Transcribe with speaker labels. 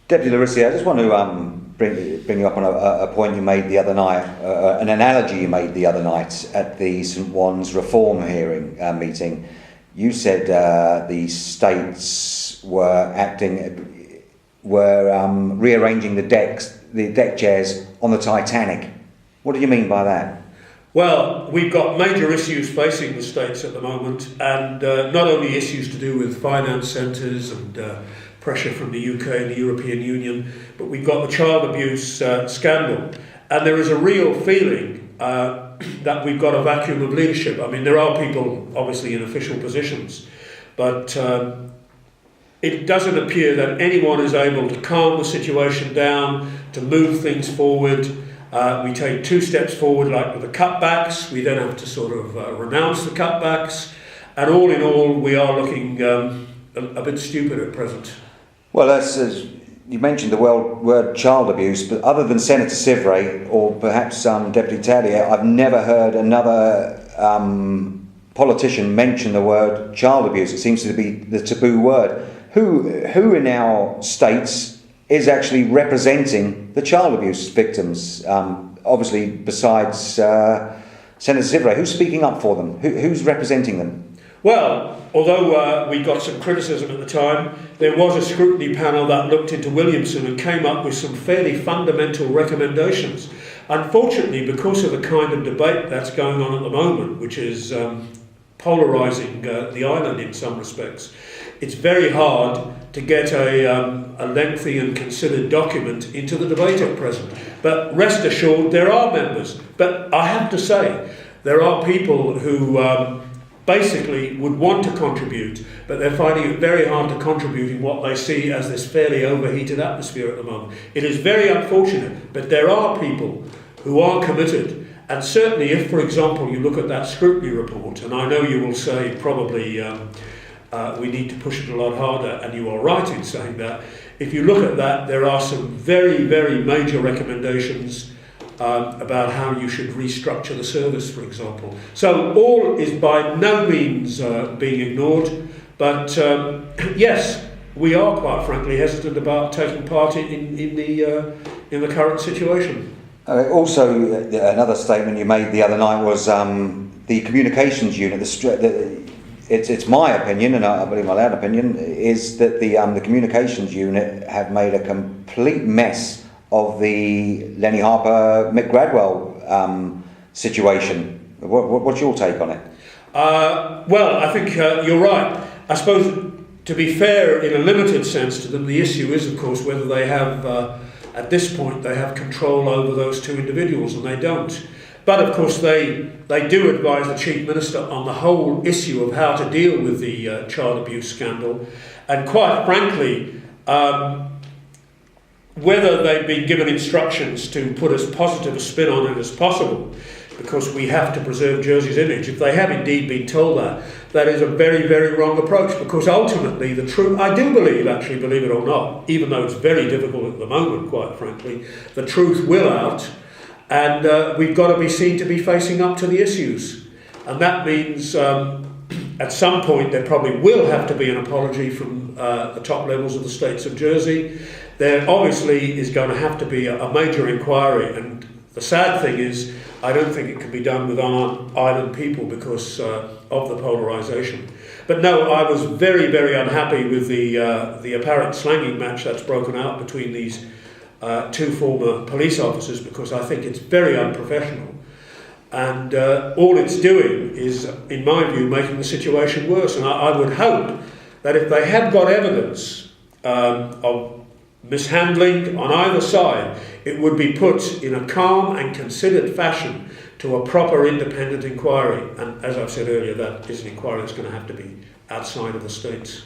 Speaker 1: Deputy Larissi, I just want to bring you up on a point you made the other night, an analogy you made the other night at the St One's reform hearing meeting. You said the states were rearranging the deck chairs on the Titanic. What do you mean by that?
Speaker 2: Well, we've got major issues facing the states at the moment, and not only issues to do with finance centres and pressure from the UK and the European Union, but we've got the child abuse scandal. And there is a real feeling that we've got a vacuum of leadership. I mean, there are people obviously in official positions, but it doesn't appear that anyone is able to calm the situation down, to move things forward. We take 2 steps forward, like with the cutbacks. We then have to sort of renounce the cutbacks. And all in all, we are looking a bit stupid at present.
Speaker 1: Well, as you mentioned the word child abuse, but other than Senator Sivray or perhaps Deputy Tadier, I've never heard another politician mention the word child abuse. It seems to be the taboo word. Who in our states is actually representing the child abuse victims? Obviously, besides Senator Sivray, who's speaking up for them? Who's representing them?
Speaker 2: Well, although we got some criticism at the time, there was a scrutiny panel that looked into Williamson and came up with some fairly fundamental recommendations. Unfortunately, because of the kind of debate that's going on at the moment, which is polarising the island in some respects, it's very hard to get a lengthy and considered document into the debate at present. But rest assured, there are members. But I have to say, there are people who basically would want to contribute, but they're finding it very hard to contribute in what they see as this fairly overheated atmosphere at the moment. It is very unfortunate, but there are people who are committed. And certainly if, for example, you look at that scrutiny report, and I know you will say probably we need to push it a lot harder, and you are right in saying that. If you look at that, there are some very, very major recommendations about how you should restructure the service, for example. So all is by no means being ignored, but yes, we are quite frankly hesitant about taking part in the current situation.
Speaker 1: Also, another statement you made the other night was the communications unit. It's my opinion, and I believe my loud opinion, is that the communications unit have made a complete mess of the Lenny Harper, Mick Gradwell situation. What's your take on it?
Speaker 2: Well, I think you're right. I suppose, to be fair, in a limited sense to them, the issue is, of course, whether they have, at this point, they have control over those 2 individuals, and they don't. But, of course, they do advise the Chief Minister on the whole issue of how to deal with the child abuse scandal. And quite frankly, whether they've been given instructions to put as positive a spin on it as possible, because we have to preserve Jersey's image, if they have indeed been told that, that is a very, very wrong approach, because ultimately the truth, I do believe, actually, believe it or not, even though it's very difficult at the moment, quite frankly, the truth will out, and we've got to be seen to be facing up to the issues. And that means at some point there probably will have to be an apology from the top levels of the states of Jersey. There obviously is going to have to be a major inquiry, and the sad thing is I don't think it can be done with island people because of the polarisation. But no, I was very, very unhappy with the apparent slanging match that's broken out between these 2 former police officers, because I think it's very unprofessional. And all it's doing is, in my view, making the situation worse. And I would hope that if they have got evidence of mishandling on either side, it would be put in a calm and considered fashion to a proper independent inquiry. And as I've said earlier, that is an inquiry that's going to have to be outside of the states.